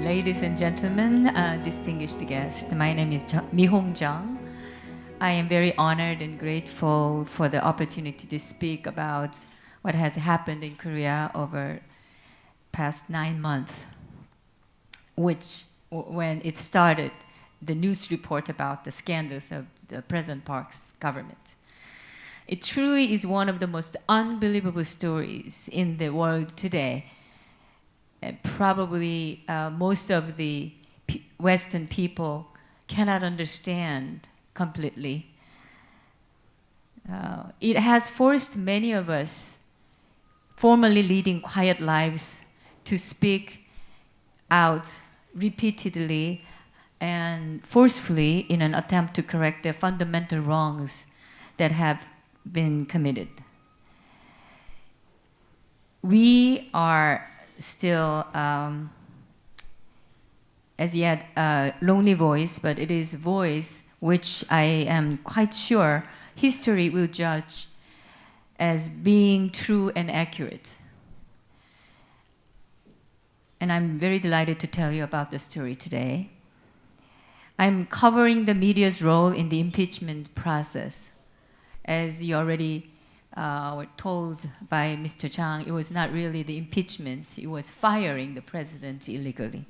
Ladies and gentlemen, distinguished guests, my name is Mi-Hong Jung. I am very honored and grateful for the opportunity to speak about what has happened in Korea over past 9 months, which when it started, the news report about the scandals of the President Park's government. It truly is one of the most unbelievable stories in the world today. Probably most of the Western people cannot understand completely. It has forced many of us formerly leading quiet lives to speak out repeatedly and forcefully in an attempt to correct the fundamental wrongs that have been committed. We are still, as yet, a lonely voice, but it is a voice which I am quite sure history will judge as being true and accurate. And I'm very delighted to tell you about the story today. I'm covering the media's role in the impeachment process. As you already were told by Mr. Chang, it was not really the impeachment, it was firing the president illegally.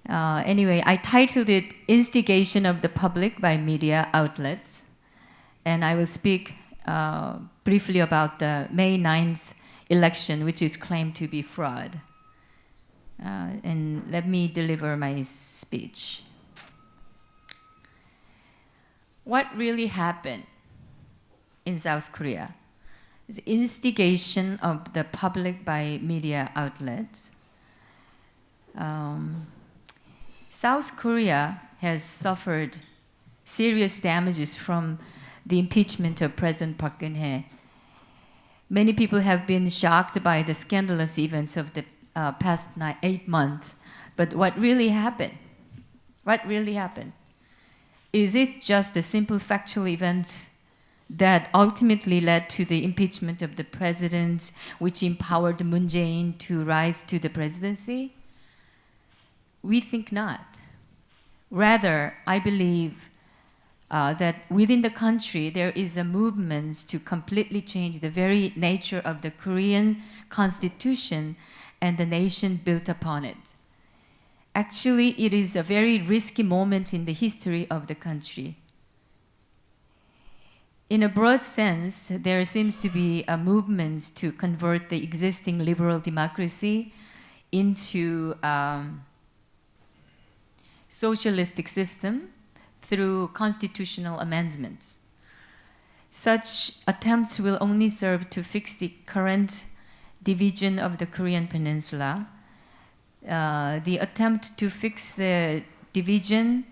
Anyway, I titled it Instigation of the Public by Media Outlets, and I will speak briefly about the May 9th election, which is claimed to be fraud. And let me deliver my speech. What really happened in South Korea is instigation of the public by media outlets. South Korea has suffered serious damages from the impeachment of President Park Geun-hye. Many people have been shocked by the scandalous events of the past 8 months. But what really happened? What really happened? Is it just a simple factual event that ultimately led to the impeachment of the president, which empowered Moon Jae-in to rise to the presidency? We think not. Rather, I believe that within the country there is a movement to completely change the very nature of the Korean constitution and the nation built upon it. Actually, it is a very risky moment in the history of the country. In a broad sense, there seems to be a movement to convert the existing liberal democracy into socialistic system through constitutional amendments. Such attempts will only serve to fix the current division of the Korean peninsula. The attempt to fix the division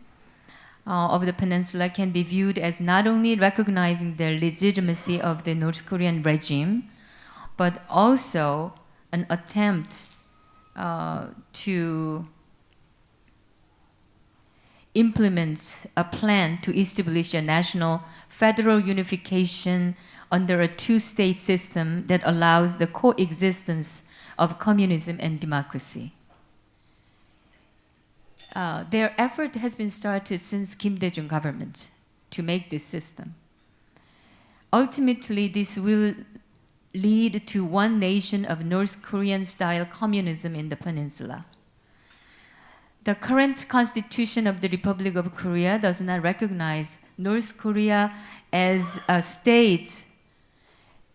of the peninsula can be viewed as not only recognizing the legitimacy of the North Korean regime, but also an attempt to implement a plan to establish a national federal unification under a two-state system that allows the coexistence of communism and democracy. Their effort has been started since Kim Dae-jung government to make this system. Ultimately, this will lead to one nation of North Korean-style communism in the peninsula. The current constitution of the Republic of Korea does not recognize North Korea as a state,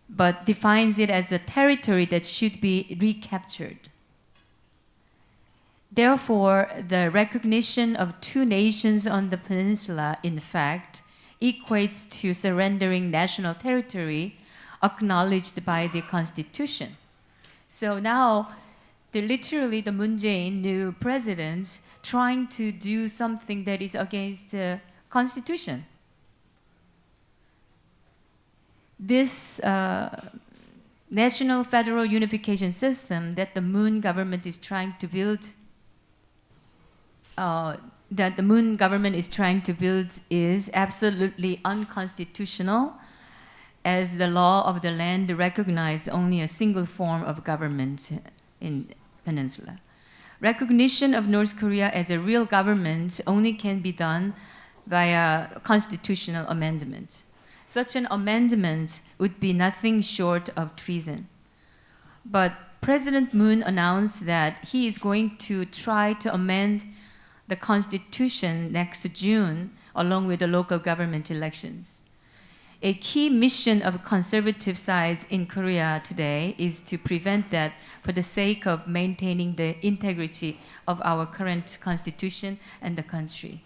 but defines it as a territory that should be recaptured. Therefore, the recognition of two nations on the peninsula, in fact, equates to surrendering national territory acknowledged by the Constitution. So now, literally, the Moon Jae-in, new president, trying to do something that is against the Constitution. This national federal unification system that the Moon government is trying to build is absolutely unconstitutional, as the law of the land recognizes only a single form of government in peninsula. recognition of North Korea as a real government only can be done via constitutional amendment. Such an amendment would be nothing short of treason. But President Moon announced that he is going to try to amend the constitution next June along with the local government elections. A key mission of conservative sides in Korea today is to prevent that for the sake of maintaining the integrity of our current constitution and the country.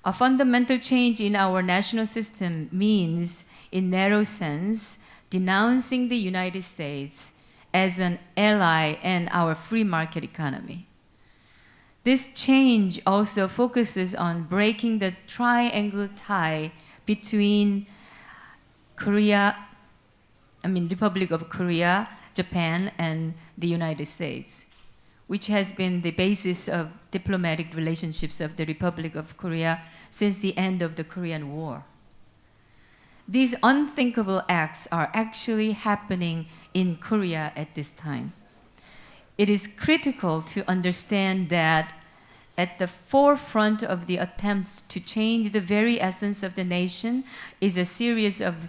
A fundamental change in our national system means, in narrow sense, denouncing the United States as an ally in our free market economy. This change also focuses on breaking the triangle tie between Republic of Korea, Japan, and the United States, which has been the basis of diplomatic relationships of the Republic of Korea since the end of the Korean War. These unthinkable acts are actually happening in Korea at this time. It is critical to understand that at the forefront of the attempts to change the very essence of the nation is a series of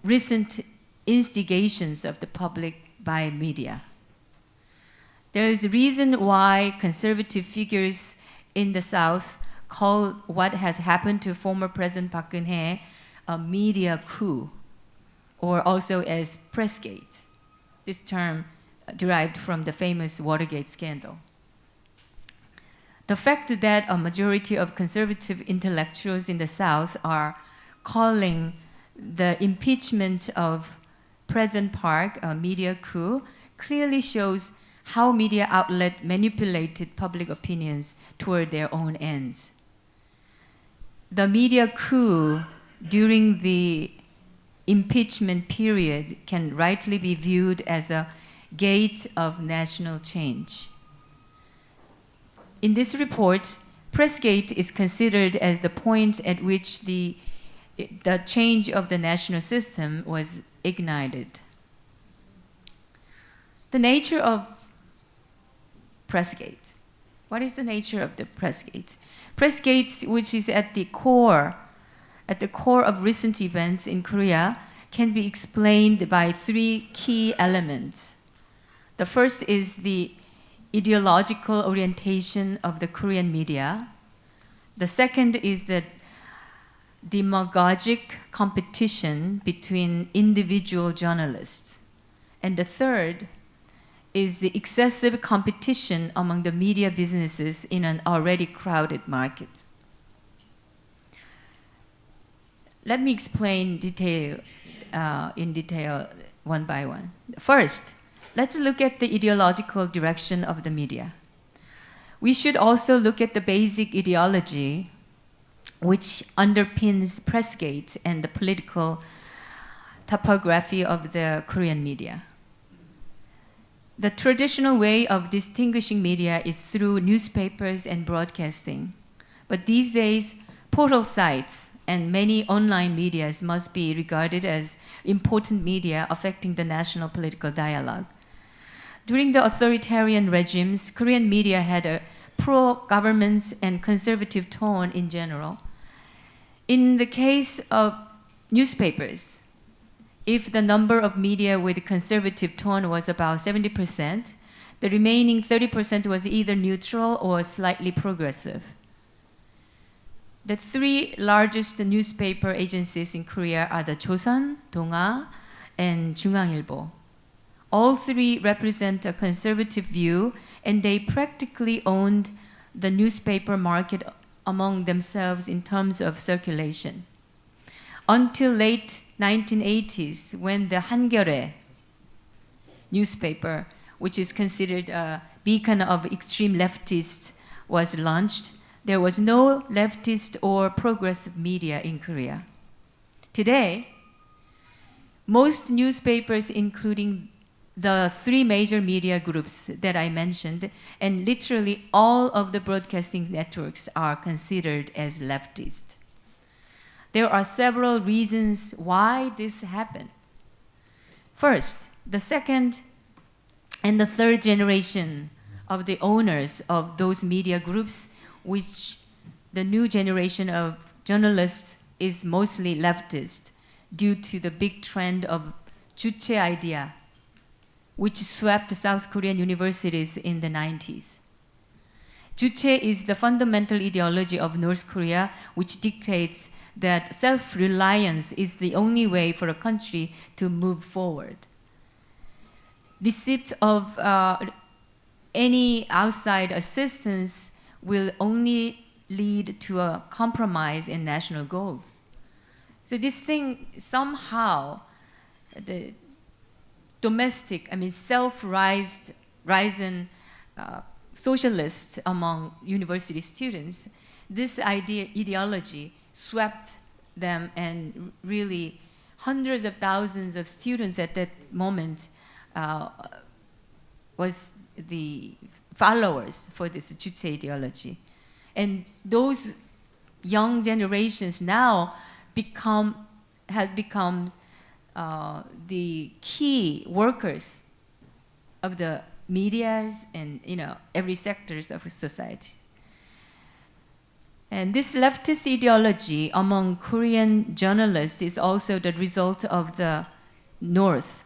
recent instigations of the public by media. There is a reason why conservative figures in the South call what has happened to former President Park Geun-hye a media coup, or also as Pressgate. This term derived from the famous Watergate scandal. The fact that a majority of conservative intellectuals in the South are calling the impeachment of President Park a media coup clearly shows how media outlets manipulated public opinions toward their own ends. The media coup during the impeachment period can rightly be viewed as a gate of national change. In this report, Pressgate is considered as the point at which the change of the national system was ignited. The nature of Pressgate. What is the nature of the Pressgate? Pressgate, which is at the core of recent events in Korea, can be explained by three key elements. The first is the ideological orientation of the Korean media. The second is the demagogic competition between individual journalists. And the third is the excessive competition among the media businesses in an already crowded market. Let me explain in detail one by one. First, let's look at the ideological direction of the media. We should also look at the basic ideology which underpins Pressgate and the political topography of the Korean media. The traditional way of distinguishing media is through newspapers and broadcasting. But these days, portal sites and many online medias must be regarded as important media affecting the national political dialogue. During the authoritarian regimes, Korean media had a pro-government and conservative tone in general. In the case of newspapers, if the number of media with conservative tone was about 70%, the remaining 30% was either neutral or slightly progressive. The three largest newspaper agencies in Korea are the Joseon, 동아, and 중앙일보. All three represent a conservative view, and they practically owned the newspaper market among themselves in terms of circulation. Until late 1980s, when the 한겨레 newspaper, which is considered a beacon of extreme leftists, was launched, there was no leftist or progressive media in Korea. Today, most newspapers, including the three major media groups that I mentioned, and literally all of the broadcasting networks are considered as leftist. There are several reasons why this happened. First, the second and the third generation of the owners of those media groups, which the new generation of journalists is mostly leftist due to the big trend of 주체 idea, which swept South Korean universities in the 90s. 주체 is the fundamental ideology of North Korea, which dictates that self-reliance is the only way for a country to move forward. Receipt of any outside assistance will only lead to a compromise in national goals. So this thing somehow, the domestic, self-risen socialists among university students, this ideology swept them, and really hundreds of thousands of students at that moment was the followers for this 주체 ideology. And those young generations now have become the key workers of the medias and every sectors of society. And this leftist ideology among Korean journalists is also the result of the North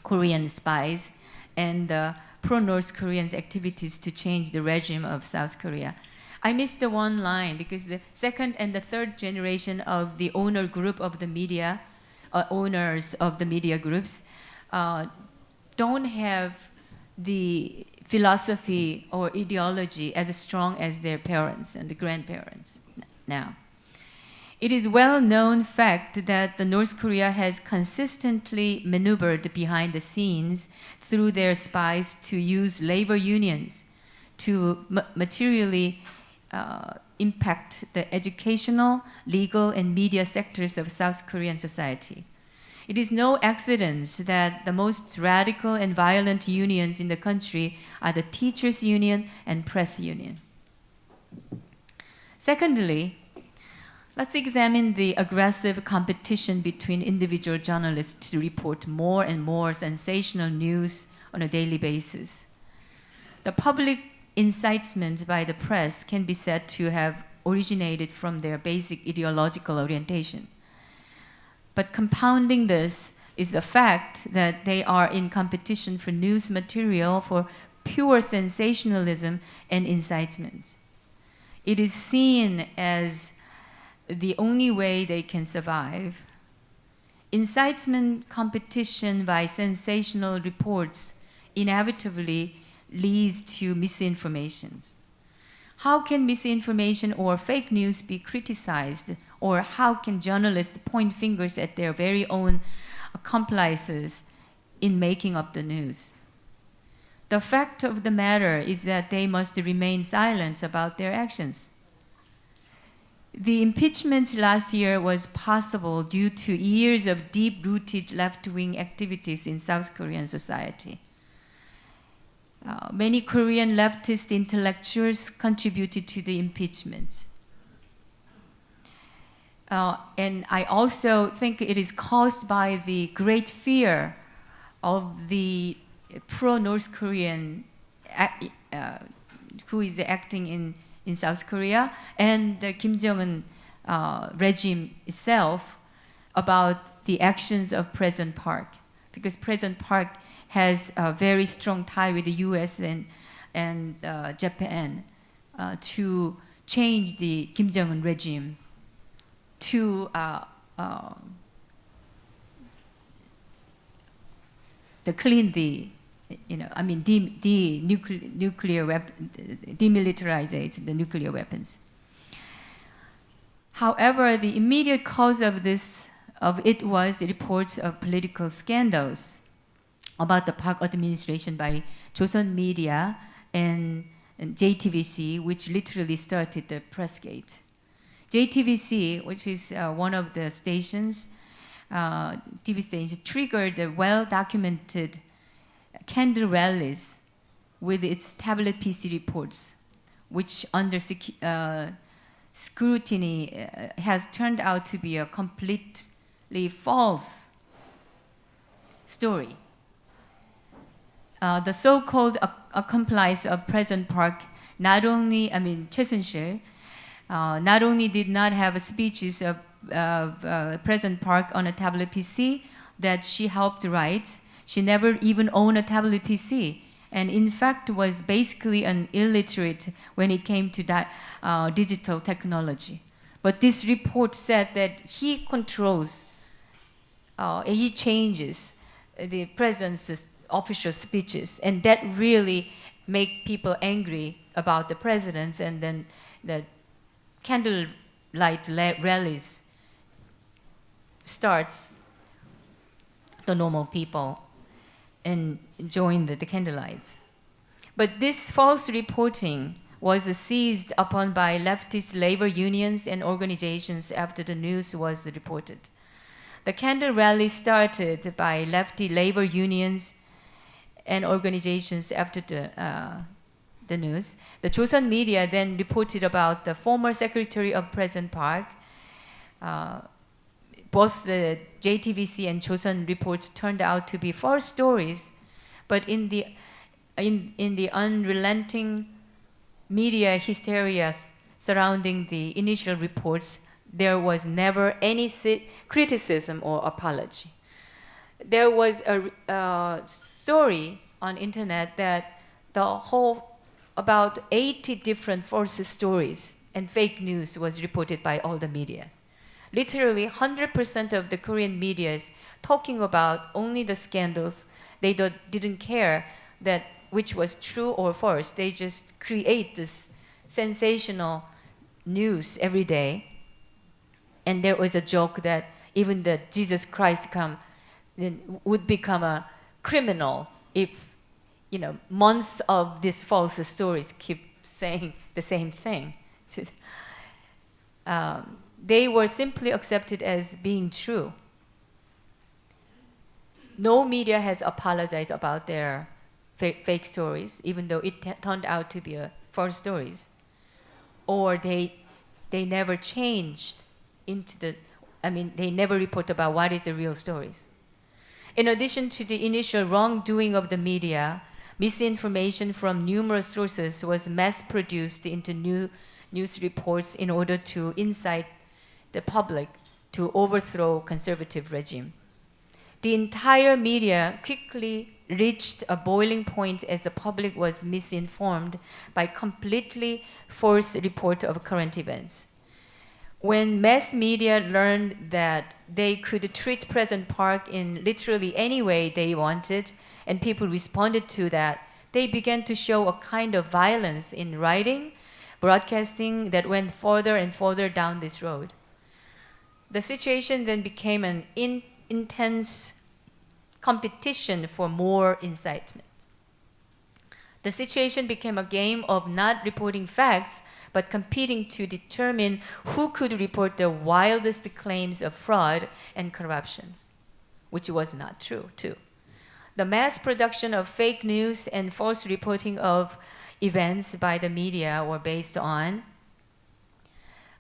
Korean spies and the pro-North Koreans' activities to change the regime of South Korea. I missed the one line because the second and the third generation of the owner group of the media, owners of the media groups, don't have the philosophy or ideology as strong as their parents and the grandparents now. It is well-known fact that the North Korea has consistently maneuvered behind the scenes through their spies to use labor unions to materially impact the educational, legal, and media sectors of South Korean society. It is no accident that the most radical and violent unions in the country are the teachers' union and press union. Secondly, let's examine the aggressive competition between individual journalists to report more and more sensational news on a daily basis. The public incitement by the press can be said to have originated from their basic ideological orientation. But compounding this is the fact that they are in competition for news material for pure sensationalism and incitement. It is seen as the only way they can survive. Incitement competition by sensational reports inevitably leads to misinformation. How can misinformation or fake news be criticized, or how can journalists point fingers at their very own accomplices in making up the news? The fact of the matter is that they must remain silent about their actions. The impeachment last year was possible due to years of deep-rooted left-wing activities in South Korean society. Many Korean leftist intellectuals contributed to the impeachment. And I also think it is caused by the great fear of the pro-North Korean who is acting in South Korea and the Kim Jong-un regime itself about the actions of President Park. Because President Park has a very strong tie with the US and Japan to change the Kim Jong-un regime to clean the, nuclear weapon, demilitarize the nuclear weapons. However, the immediate cause of it was reports of political scandals about the Park administration by Joseon Media and JTBC, which literally started the Pressgate. JTBC, which is one of the stations, TV stations, triggered the well-documented candle rallies with its tablet PC reports, which under scrutiny has turned out to be a completely false story. the so-called accomplice of President Park not only, 최순실, not only did not have speeches of President Park on a tablet PC that she helped write, she never even owned a tablet PC, and in fact was basically an illiterate when it came to that digital technology. But this report said that he controls, he changes the president's official speeches, and that really make people angry about the presidents, and then the candlelight rallies starts the normal people and join the candlelights. But this false reporting was seized upon by leftist labor unions and organizations after the news was reported. The candle rally started by lefty labor unions and organizations after the news. The Joseon media then reported about the former secretary of President Park. Both the JTBC and Joseon reports turned out to be false stories, but in the unrelenting media hysteria surrounding the initial reports, there was never any criticism or apology. There was a story on internet that about 80 different false stories and fake news was reported by all the media. Literally 100% of the Korean media is talking about only the scandals. They didn't care that which was true or false. They just create this sensational news every day. And there was a joke that even the Jesus Christ would become a criminal if, months of these false stories keep saying the same thing. They were simply accepted as being true. No media has apologized about their fake stories, even though it turned out to be false stories. Or they never changed they never report about what is the real stories. In addition to the initial wrongdoing of the media, misinformation from numerous sources was mass-produced into news reports in order to incite the public to overthrow conservative regime. The entire media quickly reached a boiling point as the public was misinformed by completely false report of current events. When mass media learned that they could treat President Park in literally any way they wanted, and people responded to that, they began to show a kind of violence in writing, broadcasting that went further and further down this road. The situation then became an intense competition for more incitement. The situation became a game of not reporting facts, but competing to determine who could report the wildest claims of fraud and corruption, which was not true, too. The mass production of fake news and false reporting of events by the media were based on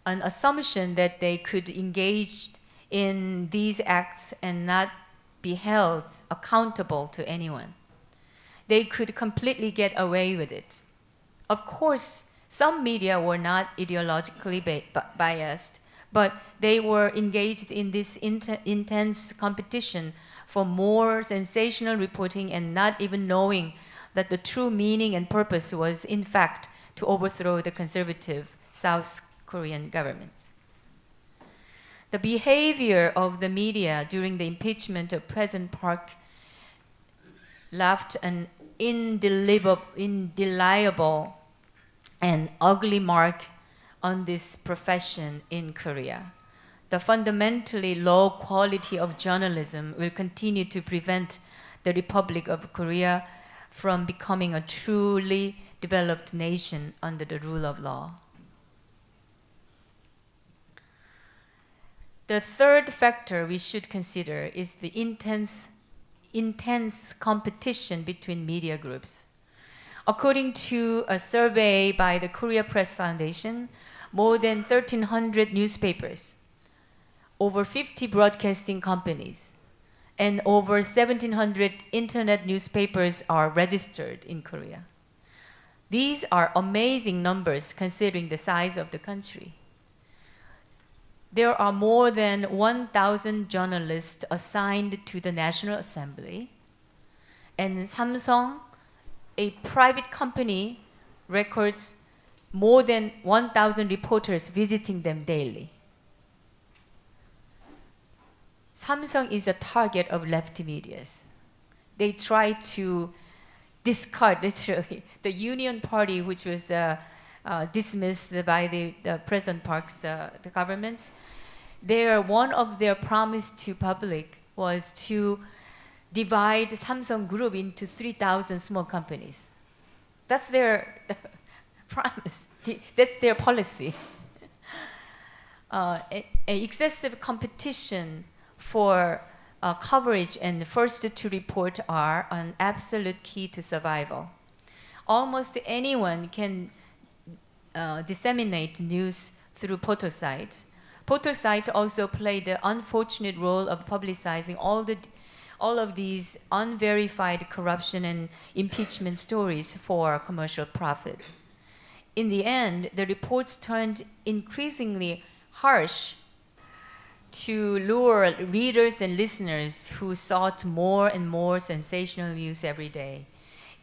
an assumption that they could engage in these acts and not be held accountable to anyone. They could completely get away with it. Of course, some media were not ideologically biased, but they were engaged in this intense competition for more sensational reporting and not even knowing that the true meaning and purpose was, in fact, to overthrow the conservative South Korean government. The behavior of the media during the impeachment of President Park left an indelible and ugly mark on this profession in Korea. The fundamentally low quality of journalism will continue to prevent the Republic of Korea from becoming a truly developed nation under the rule of law. The third factor we should consider is the intense competition between media groups. According to a survey by the Korea Press Foundation, more than 1,300 newspapers, over 50 broadcasting companies, and over 1,700 internet newspapers are registered in Korea. These are amazing numbers considering the size of the country. There are more than 1,000 journalists assigned to the National Assembly, and Samsung, a private company, records more than 1,000 reporters visiting them daily. Samsung is a target of lefty medias. They try to discard, literally, the Union Party, which was dismissed by the President Park's the government. One of their promise to public was to divide Samsung Group into 3,000 small companies. That's their promise. That's their policy. Excessive competition for coverage and first to report are an absolute key to survival. Almost anyone can disseminate news through portal sites. Portal sites also play the unfortunate role of publicizing all of these unverified corruption and impeachment stories for commercial profit. In the end, the reports turned increasingly harsh to lure readers and listeners who sought more and more sensational news every day.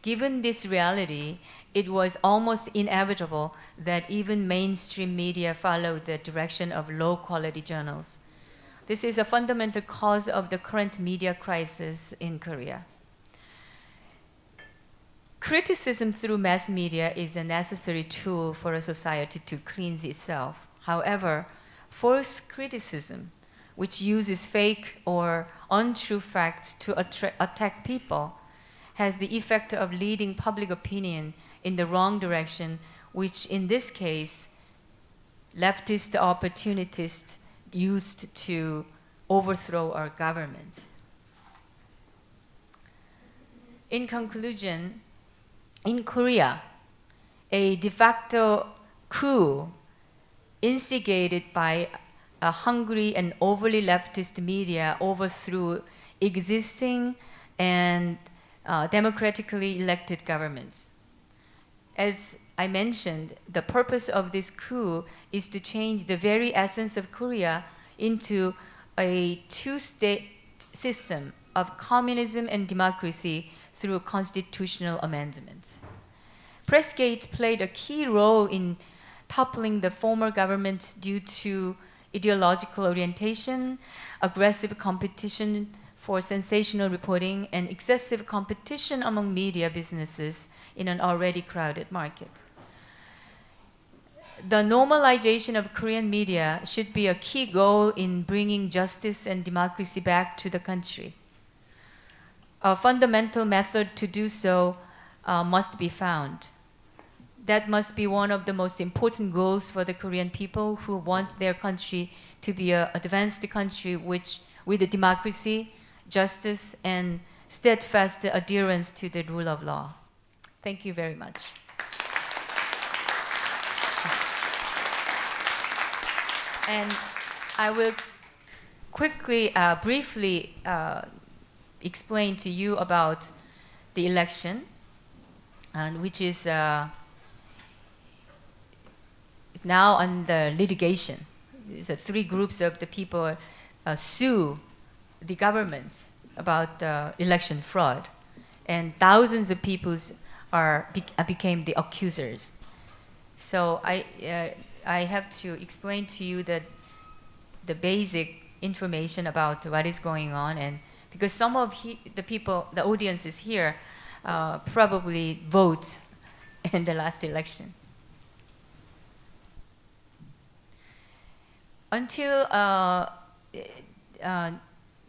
Given this reality, it was almost inevitable that even mainstream media followed the direction of low-quality journals. This is a fundamental cause of the current media crisis in Korea. Criticism through mass media is a necessary tool for a society to cleanse itself. However, false criticism, which uses fake or untrue facts to attack people, has the effect of leading public opinion in the wrong direction, which in this case, leftist opportunists used to overthrow our government. In conclusion, in Korea, a de facto coup instigated by a hungry and overly leftist media overthrew existing and democratically elected governments. As I mentioned, the purpose of this coup is to change the very essence of Korea into a two-state system of communism and democracy through constitutional amendments. Pressgate played a key role in toppling the former government due to ideological orientation, aggressive competition for sensational reporting, and excessive competition among media businesses in an already crowded market. The normalization of Korean media should be a key goal in bringing justice and democracy back to the country. A fundamental method to do so must be found. That must be one of the most important goals for the Korean people who want their country to be an advanced country with democracy, justice, and steadfast adherence to the rule of law. Thank you very much. And I will quickly, briefly explain to you about the election, which is now under litigation. It's three groups of the people sue the government about election fraud, and thousands of people became the accusers. So I have to explain to you the basic information about what is going on, and because some of the people, the audiences here, probably vote in the last election. Until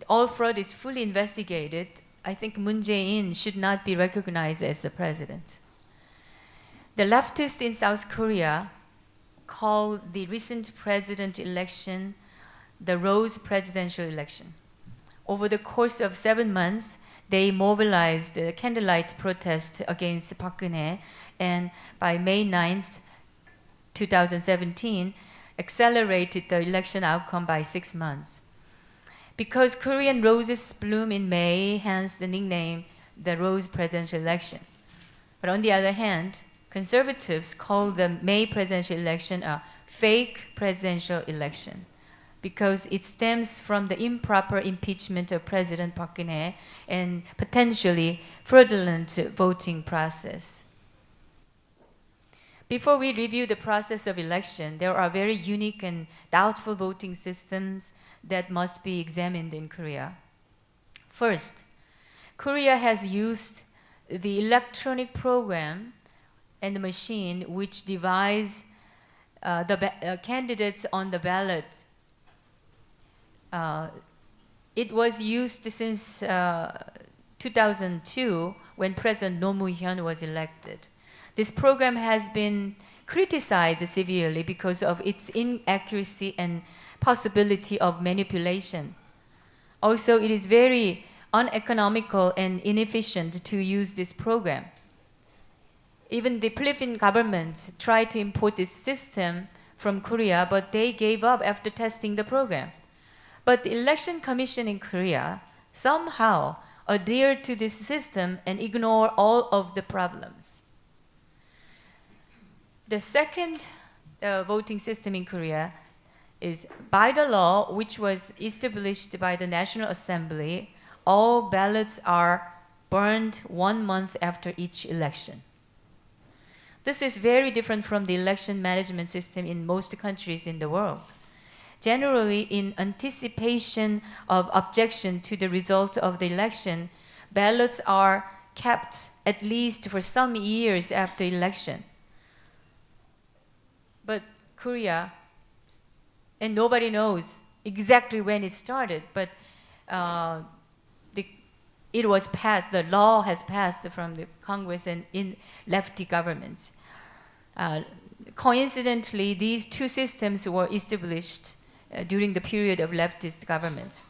all fraud is fully investigated, I think Moon Jae-in should not be recognized as the president. The leftists in South Korea call the recent president election the Rose presidential election. Over the course of 7 months, they mobilized a candlelight protest against Park Geun-hye, and by May 9th, 2017, accelerated the election outcome by 6 months. Because Korean roses bloom in May, hence the nickname the Rose Presidential Election. But on the other hand, conservatives call the May presidential election a fake presidential election because it stems from the improper impeachment of President Park Geun-hye and potentially fraudulent voting process. Before we review the process of election, there are very unique and doubtful voting systems that must be examined in Korea. First, Korea has used the electronic program and the machine which divides the candidates on the ballot. It was used since 2002 when President Roh Moo-hyun was elected. This program has been criticized severely because of its inaccuracy and possibility of manipulation. Also, it is very uneconomical and inefficient to use this program. Even the Philippine government tried to import this system from Korea, but they gave up after testing the program. But the Election Commission in Korea somehow adhered to this system and ignored all of the problems. The second voting system in Korea is by the law, which was established by the National Assembly, all ballots are burned 1 month after each election. This is very different from the election management system in most countries in the world. Generally, in anticipation of objection to the result of the election, ballots are kept at least for some years after election. But Korea, and nobody knows exactly when it started, but it was passed, the law has passed from the Congress and in lefty governments. Coincidentally, these two systems were established during the period of leftist government.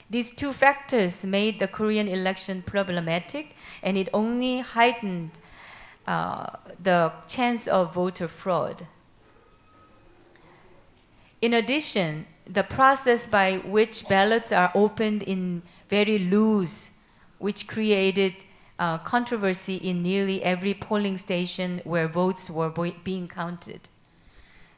These two factors made the Korean election problematic, and it only heightened the chance of voter fraud. In addition, the process by which ballots are opened in very loose, which created controversy in nearly every polling station where votes were being counted.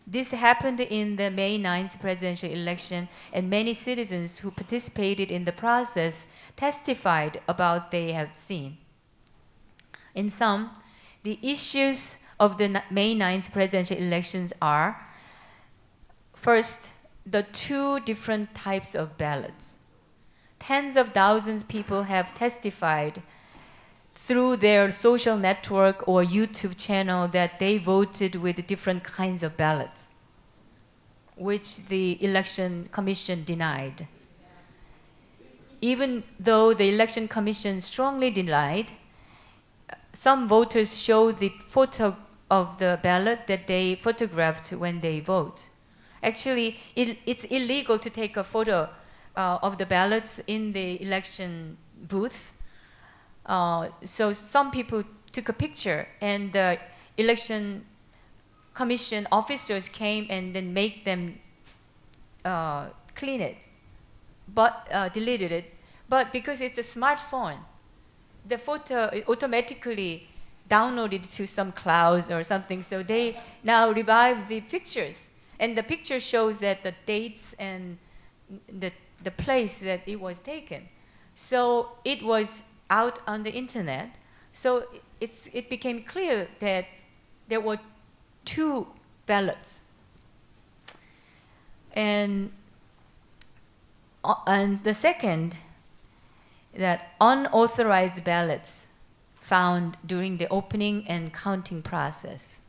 This happened in the May 9th presidential election, and many citizens who participated in the process testified about they have seen. In sum, the issues of the May 9th presidential elections are, first, the two different types of ballots. Tens of thousands of people have testified through their social network or YouTube channel that they voted with different kinds of ballots, which the Election Commission denied. Even though the Election Commission strongly denied, some voters showed the photo of the ballot that they photographed when they vote. Actually, it's illegal to take a photo of the ballots in the election booth. So some people took a picture, and the election commission officers came and then make them clean it, but deleted it. But because it's a smartphone, the photo automatically downloaded to some clouds or something. So they now revive the pictures, and the picture shows that the dates and the place that it was taken. So it was out on the internet. So it became clear that there were two ballots. And the second, that unauthorized ballots found during the opening and counting process.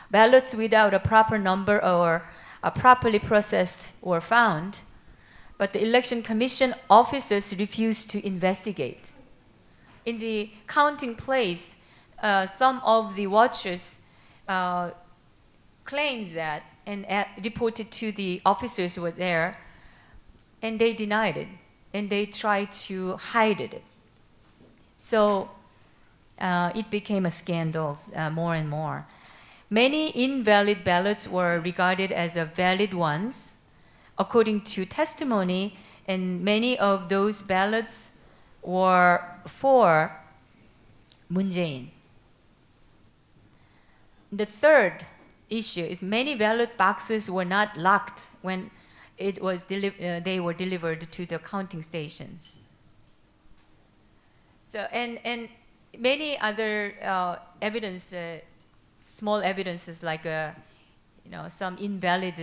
Ballots without a proper number or properly processed were found, but the Election Commission officers refused to investigate. In the counting place, some of the watchers claimed that and reported to the officers who were there, and they denied it, and they tried to hide it. So it became a scandal more and more. Many invalid ballots were regarded as valid ones, according to testimony and many of those ballots were for Moon Jae-in. The third issue is many ballot boxes were not locked when they were delivered to the counting stations. So and many other evidence, small evidences like some invalid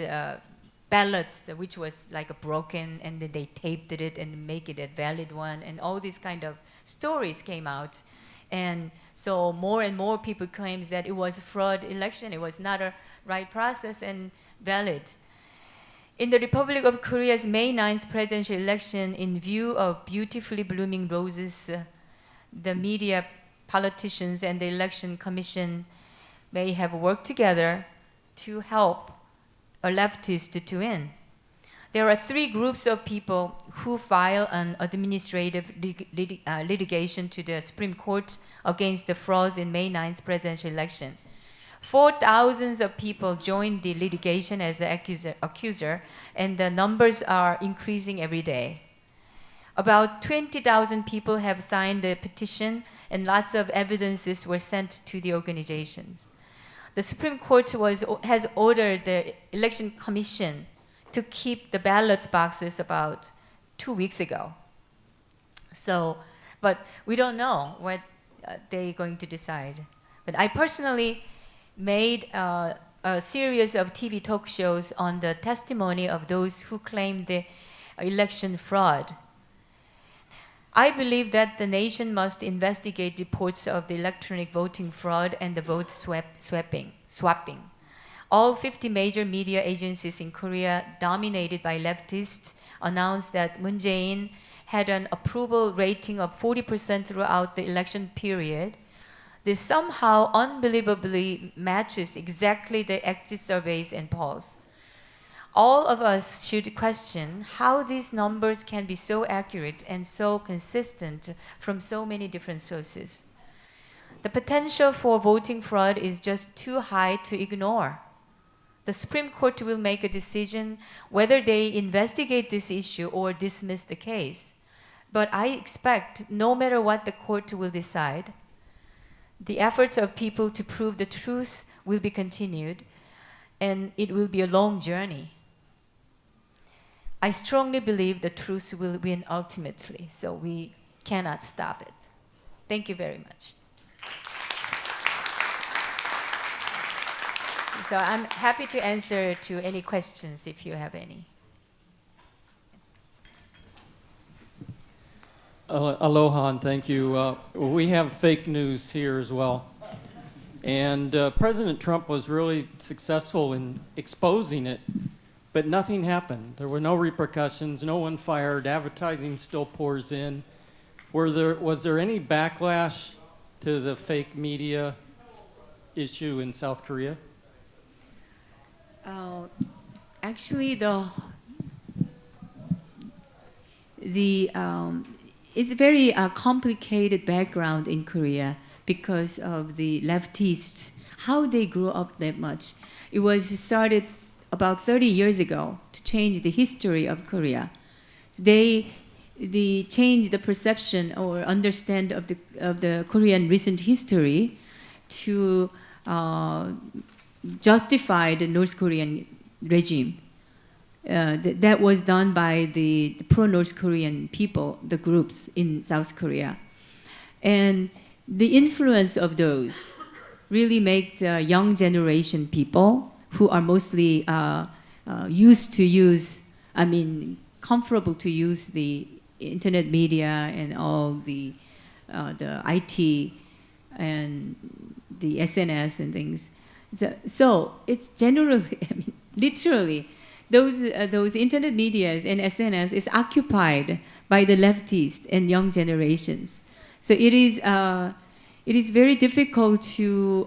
ballots which was like broken, and then they taped it and make it a valid one, and all these kind of stories came out, and so more and more people claims that it was a fraud election, it was not a right process and valid. In the Republic of Korea's May 9th presidential election, in view of beautifully blooming roses, the media, politicians, and the election commission may have worked together to help a leftist to win. There are three groups of people who file an administrative litigation to the Supreme Court against the frauds in May 9th presidential election. 4,000 of people joined the litigation as the accuser, and the numbers are increasing every day. About 20,000 people have signed the petition, and lots of evidences were sent to the organizations. The Supreme Court has ordered the Election Commission to keep the ballot boxes about 2 weeks ago. So, but we don't know what they're going to decide. But I personally made a series of TV talk shows on the testimony of those who claimed the election fraud. I believe that the nation must investigate reports of the electronic voting fraud and the vote swapping. All 50 major media agencies in Korea, dominated by leftists, announced that Moon Jae-in had an approval rating of 40% throughout the election period. This somehow unbelievably matches exactly the exit surveys and polls. All of us should question how these numbers can be so accurate and so consistent from so many different sources. The potential for voting fraud is just too high to ignore. The Supreme Court will make a decision whether they investigate this issue or dismiss the case. But I expect no matter what the court will decide, the efforts of people to prove the truth will be continued, and it will be a long journey. I strongly believe the truth will win ultimately, so we cannot stop it. Thank you very much. So I'm happy to answer to any questions if you have any. Yes. Aloha, and thank you. We have fake news here as well. And President Trump was really successful in exposing it, but nothing happened. There were no repercussions, no one fired, advertising still pours in. Was there any backlash to the fake media issue in South Korea? Actually, it's a very complicated background in Korea because of the leftists, how they grew up that much. It was started about 30 years ago to change the history of Korea. So they changed the perception or understand of the Korean recent history to justify the North Korean regime. That was done by the pro-North Korean people, the groups in South Korea. And the influence of those really make the young generation people who are mostly comfortable to use the internet media and all the IT and the SNS and things. So it's generally, literally, those internet medias and SNS is occupied by the leftists and young generations. So it is very difficult to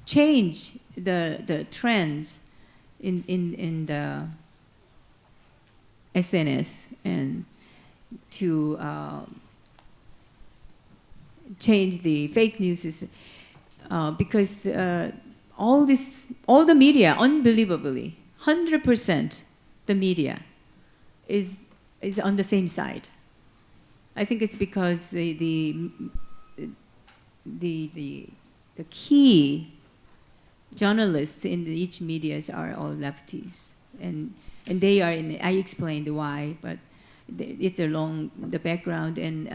change the trends in the SNS and to change the fake news because all the media, unbelievably, 100% the media is on the same side. I think it's because the key journalists in each media are all lefties, and they are in. I explained why, but it's along the background, and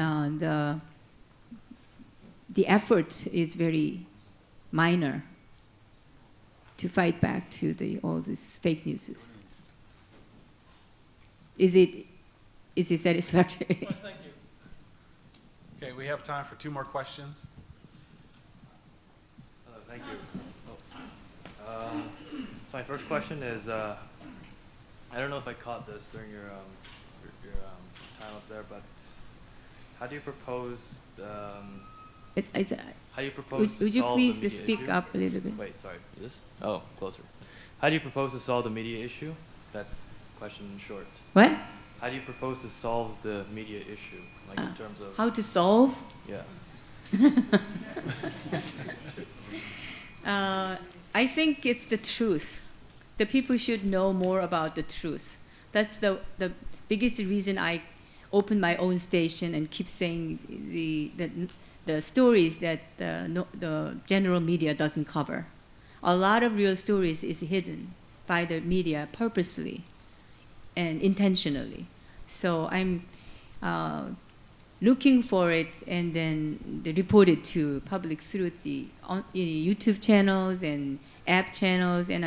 the effort is very minor to fight back to all this fake news. Is it satisfactory? Well, thank you. Okay, we have time for 2 more questions. Thank you. So my first question is, I don't know if I caught this during your time up there, but how do you propose how do you propose would to you solve please the media speak issue? up a little bit? Wait, sorry. This? Oh, closer. How do you propose to solve the media issue? That's question in short. What? How do you propose to solve the media issue, like in terms of? How to solve? Yeah. I think it's the truth. The people should know more about the truth. That's the biggest reason I open my own station and keep saying the stories that the general media doesn't cover. A lot of real stories is hidden by the media purposely and intentionally. So I'm looking for it and then report it to public through the YouTube channels and app channels, and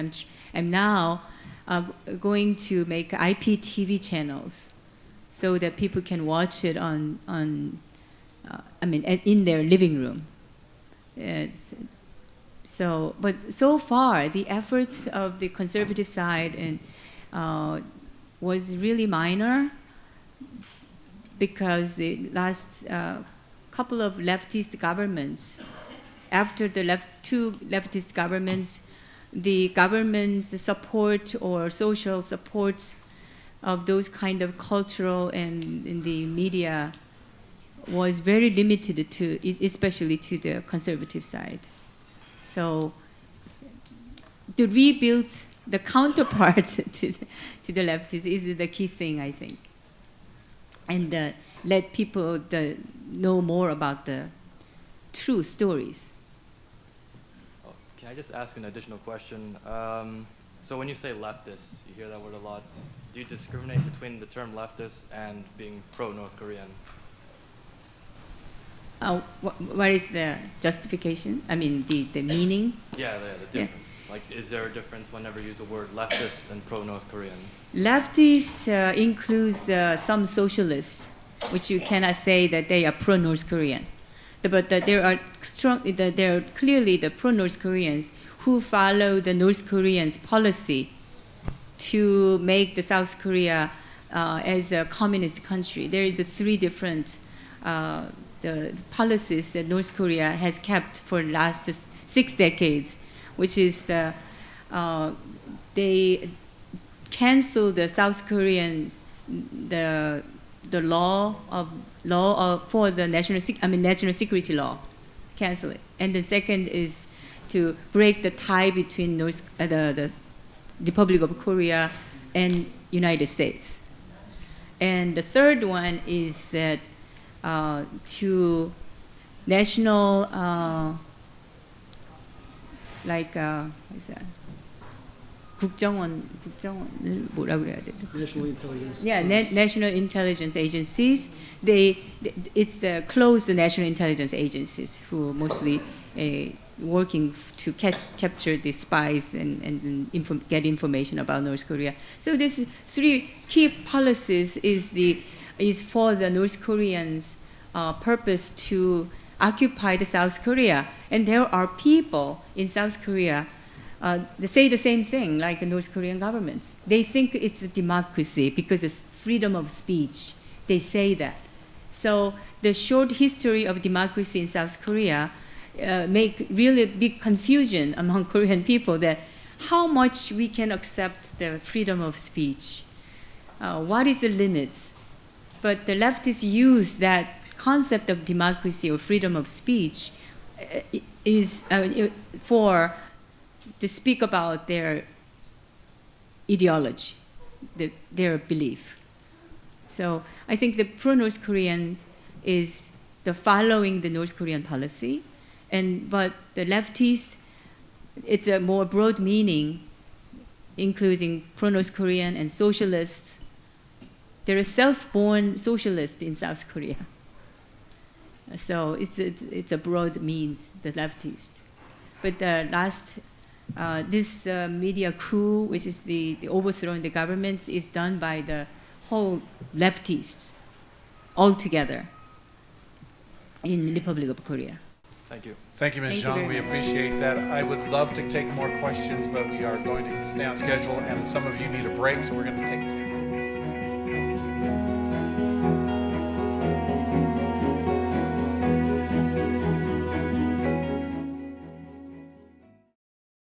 I'm now going to make IPTV channels so that people can watch it in their living room. But so far the efforts of the conservative side and was really minor, because the last couple of leftist governments, after the two leftist governments, the government's support or social support of those kind of cultural and in the media was very limited to, especially to the conservative side. So to rebuild the counterpart to the leftists is the key thing, I think. And let people know more about the true stories. Oh, can I just ask an additional question? So when you say leftist, you hear that word a lot. Do you discriminate between the term leftist and being pro-North Korean? What is the justification? I mean, the meaning? Yeah, the difference. Yeah. Like, is there a difference whenever you use the word leftist and pro-North Korean? Leftist includes some socialists, which you cannot say that they are pro-North Korean. But there are clearly the pro-North Koreans who follow the North Koreans' policy to make the South Korea as a communist country. There is 3 different the policies that North Korea has kept for the last 6 decades, which is they cancel the South Koreans the law for the national security law, cancel it. And the second is to break the tie between the Republic of Korea and United States. And the third one is that to national what is that? 국정원을 뭐라고 해야 되죠? National intelligence. Yeah, national intelligence agencies. It's the closed national intelligence agencies who mostly working to capture the spies and get information about North Korea. So these 3 key policies is for the North Koreans' purpose to occupy the South Korea. And there are people in South Korea they say the same thing like the North Korean governments. They think it's a democracy because it's freedom of speech. They say that. So the short history of democracy in South Korea make really big confusion among Korean people that how much we can accept the freedom of speech. What is the limit? But the leftists use that concept of democracy or freedom of speech to speak about their ideology, their belief. So I think the pro-North Koreans is the following the North Korean policy, but the leftists, it's a more broad meaning, including pro-North Korean and socialists. There are self-born socialists in South Korea. So it's a broad means, the leftists. But the last, this media coup, which is the overthrowing the government, is done by the whole leftists altogether in Republic of Korea. Thank you. Thank you, Ms. Thank you Zhang. very We much. appreciate that. I would love to take more questions, but we are going to stay on schedule, and some of you need a break, so we're going to take 10.